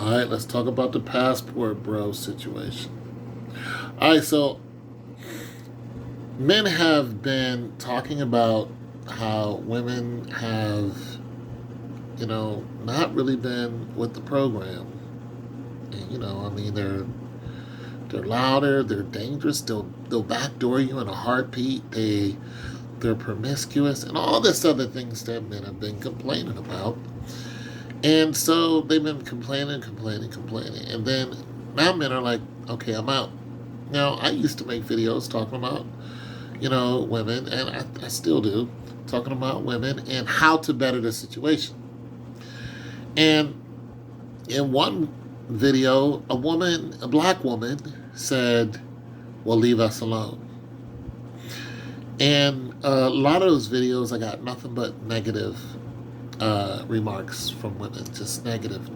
All right, let's talk about the passport bro situation. All right, so men have been talking about how women have, not really been with the program. And, I mean, they're louder, they're dangerous, they'll backdoor you in a heartbeat. They're promiscuous and all this other things that men have been complaining about. And so they've been complaining. And then now men are like, okay, I'm out. Now, I used to make videos talking about, women, and I still do, talking about women and how to better the situation. And in one video, a black woman, said, well, leave us alone. And a lot of those videos, I got nothing but negative remarks from women. Just negative.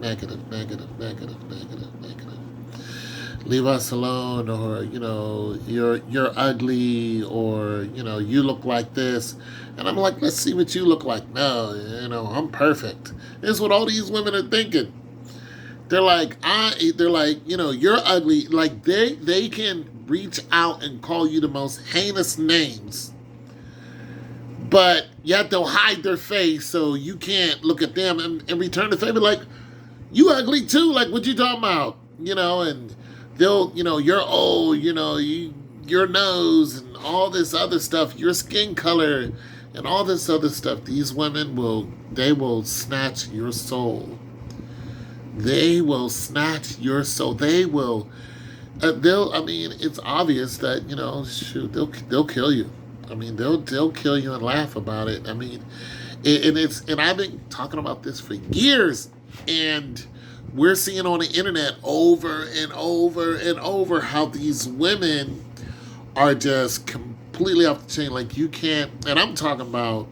Leave us alone, or you're ugly, or you look like this. And I'm like, let's see what you look like. No, I'm perfect. This is what all these women are thinking. They're like, you're ugly. Like they can reach out and call you the most heinous names, but yet they'll hide their face so you can't look at them and return the favor. Like, you ugly too. Like, what you talking about? And they'll, you're old. Your nose and all this other stuff, your skin color and all this other stuff. These women will snatch your soul. They will snatch your soul. They will. It's obvious that shoot, they'll kill you. I mean, they'll kill you and laugh about it. I mean, and I've been talking about this for years, and we're seeing on the internet over and over and over how these women are just completely off the chain. Like, you can't. And I'm talking about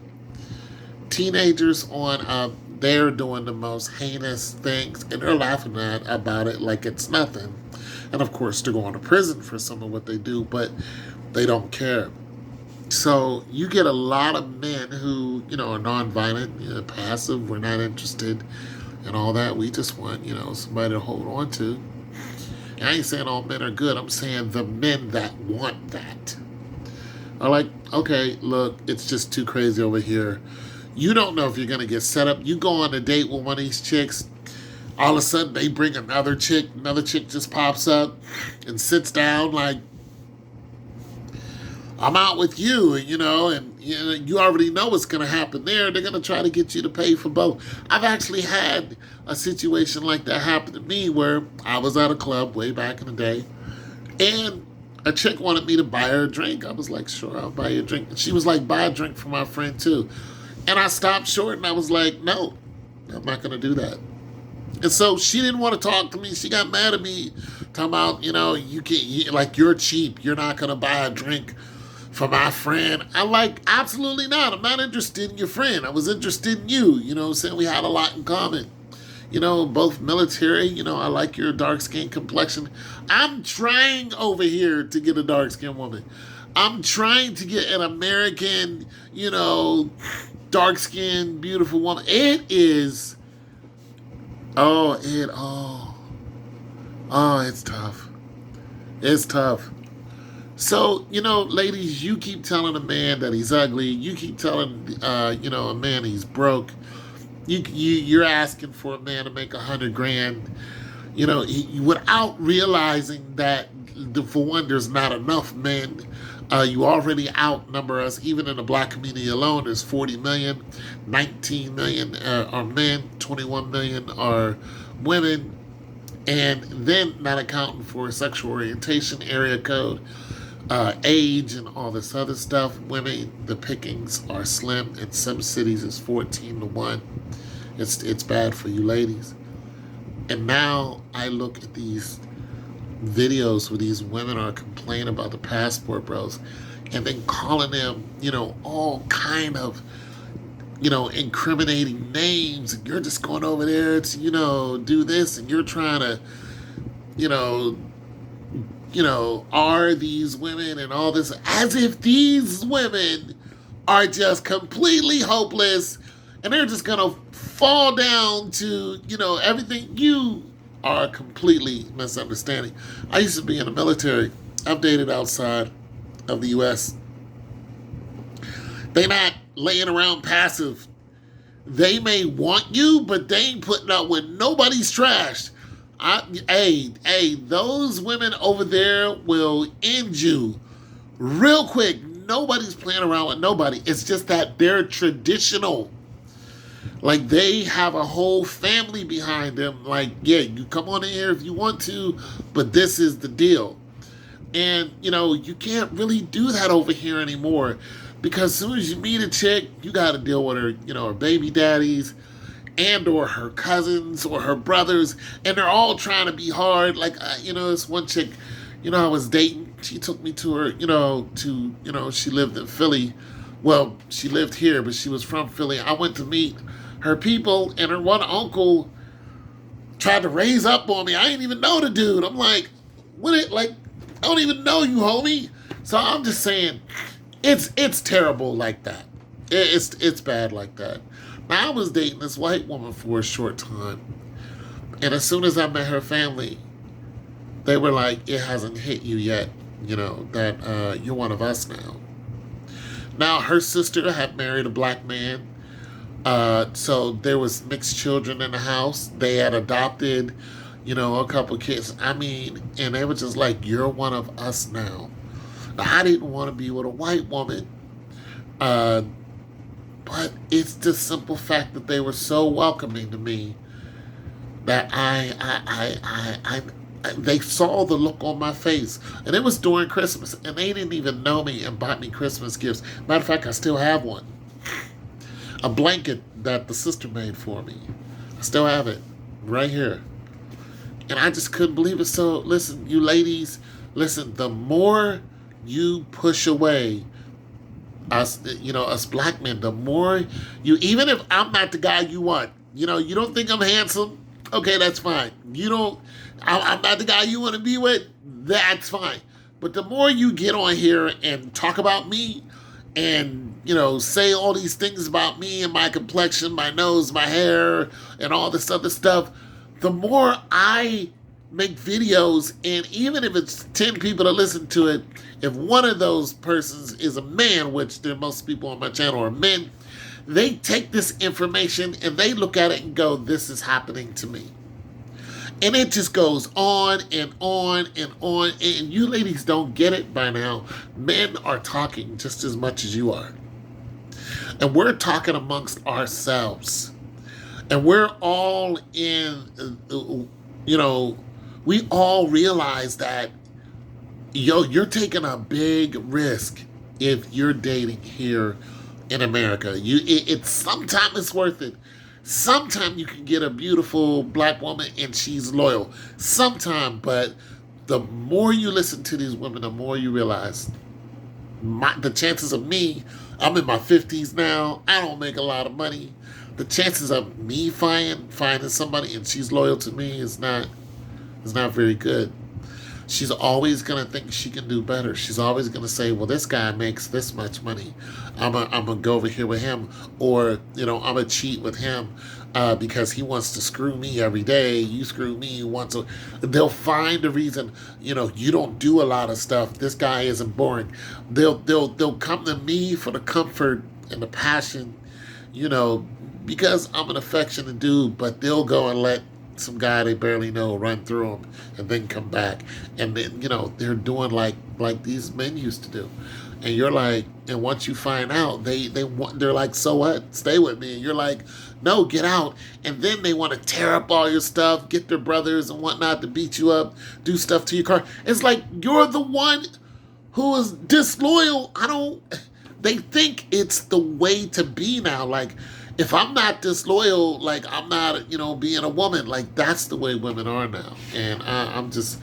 teenagers they're doing the most heinous things, and they're laughing about it like it's nothing. And of course, they're going to prison for some of what they do, but they don't care. So you get a lot of men who, are nonviolent, passive, we're not interested, and all that. We just want, somebody to hold on to. And I ain't saying all men are good. I'm saying the men that want that are like, okay, look, it's just too crazy over here. You don't know if you're going to get set up. You go on a date with one of these chicks. All of a sudden, they bring another chick. Another chick just pops up and sits down like, I'm out with you, and you already know what's going to happen there. They're going to try to get you to pay for both. I've actually had a situation like that happen to me where I was at a club way back in the day, and a chick wanted me to buy her a drink. I was like, sure, I'll buy you a drink. And she was like, buy a drink for my friend too. And I stopped short and I was like, no, I'm not going to do that. And so she didn't want to talk to me. She got mad at me, talking about, you can't, like, you're cheap. You're not going to buy a drink for my friend. I'm like, absolutely not. I'm not interested in your friend. I was interested in you. Saying we had a lot in common. Both military. I like your dark skin complexion. I'm trying over here to get a dark skinned woman. I'm trying to get an American, dark skinned, beautiful woman. It is. It's tough. It's tough. So, ladies, you keep telling a man that he's ugly. You keep telling, a man he's broke. You're asking for a man to make $100,000, without realizing that, for one, there's not enough men. You already outnumber us. Even in the black community alone, there's 40 million, 19 million are men, 21 million are women, and then not accounting for sexual orientation, area code, age, and all this other stuff. Women, the pickings are slim. In some cities, it's 14-1. It's bad for you ladies. And now I look at these videos where these women are complaining about the passport bros, and then calling them, all kind of, incriminating names, and you're just going over there to, do this, and you're trying to, are these women and all this, as if these women are just completely hopeless, and they're just gonna fall down to, everything you are completely misunderstanding. I used to be in the military. I've dated outside of the U.S. They not laying around passive. They may want you, but they ain't putting up with nobody's trash. Those women over there will end you real quick. Nobody's playing around with nobody. It's just that they're traditional. Like, they have a whole family behind them. Like, yeah, you come on in here if you want to, but this is the deal. And, you can't really do that over here anymore, because as soon as you meet a chick, you got to deal with her, her baby daddies and or her cousins or her brothers, and they're all trying to be hard. Like, this one chick, I was dating. She took me to her, she lived in Philly. Well, she lived here, but she was from Philly. I went to meet her people, and her one uncle tried to raise up on me. I didn't even know the dude. I'm like, I don't even know you, homie. So I'm just saying, it's terrible like that. It's bad like that. Now, I was dating this white woman for a short time, and as soon as I met her family, they were like, it hasn't hit you yet, that you're one of us now. Now, her sister had married a black man, so there was mixed children in the house. They had adopted, a couple kids. And they were just like, you're one of us now. Now, I didn't want to be with a white woman, but it's the simple fact that they were so welcoming to me that they saw the look on my face. And it was during Christmas, and they didn't even know me and bought me Christmas gifts. Matter of fact, I still have one. A blanket that the sister made for me. I still have it right here. And I just couldn't believe it. So listen, you ladies, the more you push away us, us black men, the more even if I'm not the guy you want, you don't think I'm handsome, okay, that's fine. I'm not the guy you want to be with, that's fine. But the more you get on here and talk about me and, say all these things about me and my complexion, my nose, my hair, and all this other stuff, the more I make videos, and even if it's 10 people that listen to it, if one of those persons is a man, which there most people on my channel are men, they take this information and they look at it and go, this is happening to me. And it just goes on and on and on. And you ladies don't get it by now. Men are talking just as much as you are. And we're talking amongst ourselves. And we're all we all realize that, you're taking a big risk if you're dating here in America. Sometimes it's worth it. Sometimes you can get a beautiful black woman and she's loyal. Sometimes, but the more you listen to these women, the more you realize the chances of me, I'm in my 50s now, I don't make a lot of money. The chances of me finding somebody and she's loyal to me is not very good. She's always going to think she can do better. She's always going to say, well, this guy makes this much money. I'm going to go over here with him. Or, I'm going to cheat with him because he wants to screw me every day. You screw me once. They'll find a reason, you don't do a lot of stuff. This guy isn't boring. They'll come to me for the comfort and the passion, because I'm an affectionate dude, but they'll go and let some guy they barely know run through them and then come back. And then, they're doing like these men used to do. And you're like, and once you find out, they're like, so what? Stay with me. And you're like, no, get out. And then they want to tear up all your stuff, get their brothers and whatnot to beat you up, do stuff to your car. It's like, you're the one who is disloyal. They think it's the way to be now. Like, if I'm not disloyal, like, I'm not, being a woman. Like, that's the way women are now. And I'm just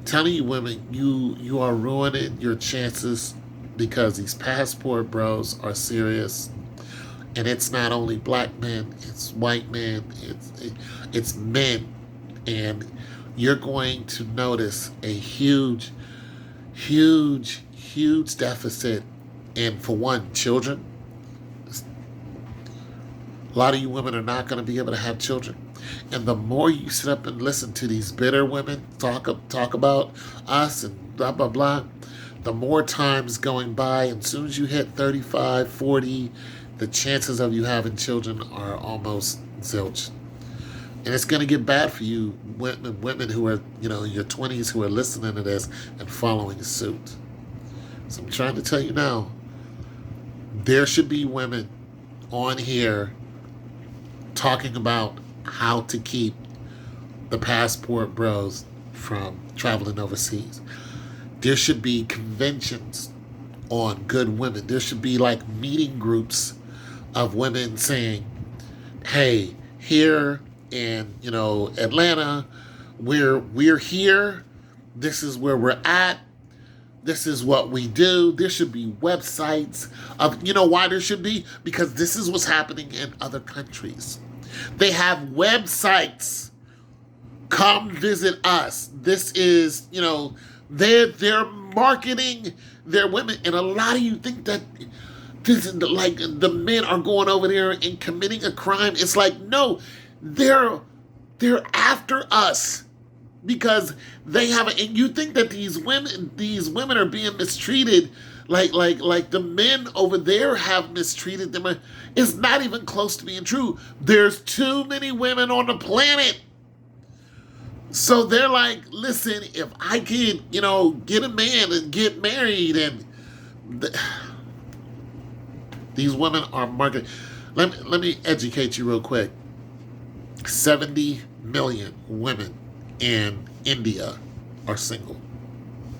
telling you, women, you are ruining your chances because these passport bros are serious. And it's not only black men, it's white men, it's men. And you're going to notice a huge, huge, huge deficit in, for one, children. A lot of you women are not going to be able to have children. And the more you sit up and listen to these bitter women talk about us and blah, blah, blah, the more time's going by. And as soon as you hit 35, 40, the chances of you having children are almost zilch. And it's going to get bad for you women who are, in your 20s who are listening to this and following suit. So I'm trying to tell you now, there should be women on here talking about how to keep the passport bros from traveling overseas. There should be conventions on good women. There should be like meeting groups of women saying, hey, here in Atlanta, we're here. This is where we're at. This is what we do. There should be websites of, why there should be? Because this is what's happening in other countries. They have websites. Come visit us. This is, they're marketing their women. And a lot of you think that this is like the men are going over there and committing a crime. It's like, no, they're after us. Because they have, and you think that these women are being mistreated, like the men over there have mistreated them. It's not even close to being true. There's too many women on the planet. So they're like, listen, if I can, get a man and get married, and these women are marketing. Let me educate you real quick. 70 million women in India are single.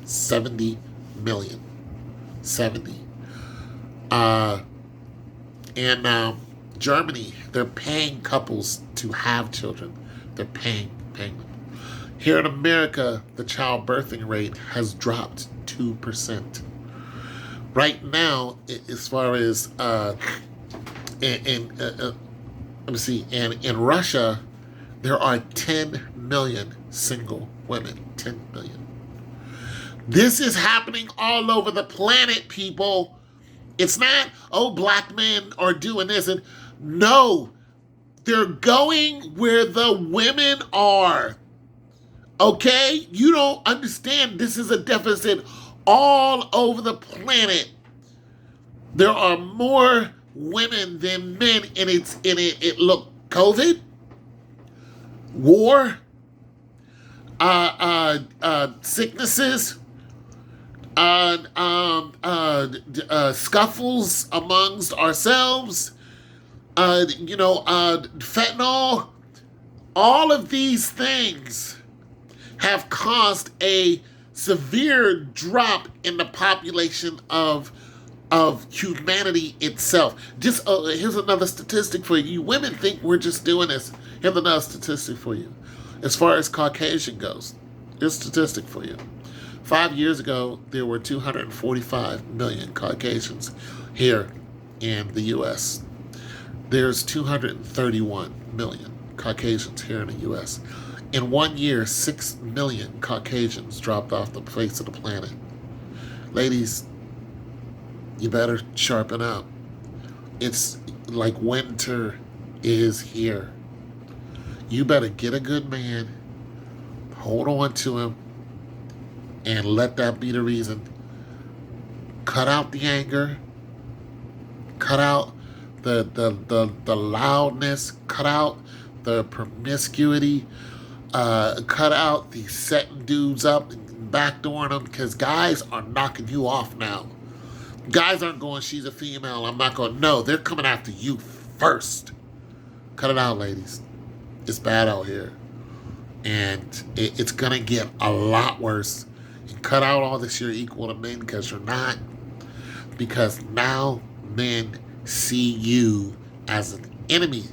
70 million. 70. In Germany, they're paying couples to have children. They're paying them. Here in America, the child birthing rate has dropped 2%. Right now, as far as in Russia, there are 10 million single women. 10 million. This is happening all over the planet, people. It's not, black men are doing this. And no, they're going where the women are. Okay? You don't understand. This is a deficit all over the planet. There are more women than men, and look, COVID, war, sicknesses, scuffles amongst ourselves, fentanyl. All of these things have caused a severe drop in the population of humanity itself. Just here's another statistic for you. You women think we're just doing this. Here's another statistic for you. As far as Caucasian goes, here's a statistic for you. 5 years ago, there were 245 million Caucasians here in the U.S. There's 231 million Caucasians here in the U.S. In 1 year, 6 million Caucasians dropped off the face of the planet. Ladies, you better sharpen up. It's like winter is here. You better get a good man, hold on to him, and let that be the reason. Cut out the anger. Cut out the loudness. Cut out the promiscuity. Cut out the setting dudes up and backdooring them, because guys are knocking you off now. Guys aren't going, she's a female, I'm not going. No, they're coming after you first. Cut it out, ladies. It's bad out here. And it's going to get a lot worse. And cut out all this you're equal to men, because you're not. Because now men see you as an enemy.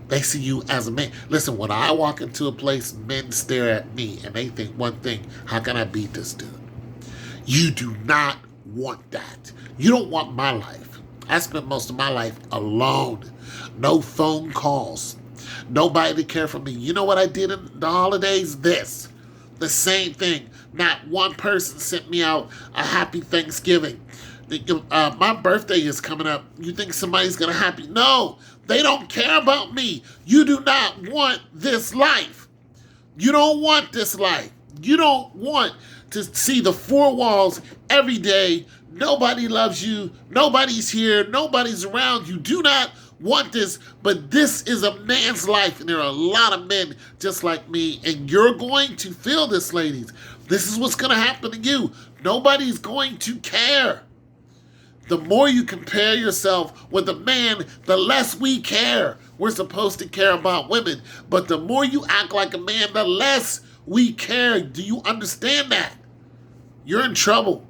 They see you as a man. Listen, when I walk into a place, men stare at me and they think one thing: how can I beat this dude? You do not want that. You don't want my life. I spent most of my life alone. No phone calls. Nobody to care for me. You know what I did in the holidays? This. The same thing. Not one person sent me out a happy Thanksgiving. My birthday is coming up. You think somebody's going to happy? No. They don't care about me. You do not want this life. You don't want this life. You don't want to see the four walls every day. Nobody loves you. Nobody's here. Nobody's around. You do not want this, but this is a man's life, and there are a lot of men just like me, and you're going to feel this, ladies. This is what's going to happen to you. Nobody's going to care. The more you compare yourself with a man, the less we care. We're supposed to care about women, but the more you act like a man, the less we care. Do you understand that? You're in trouble.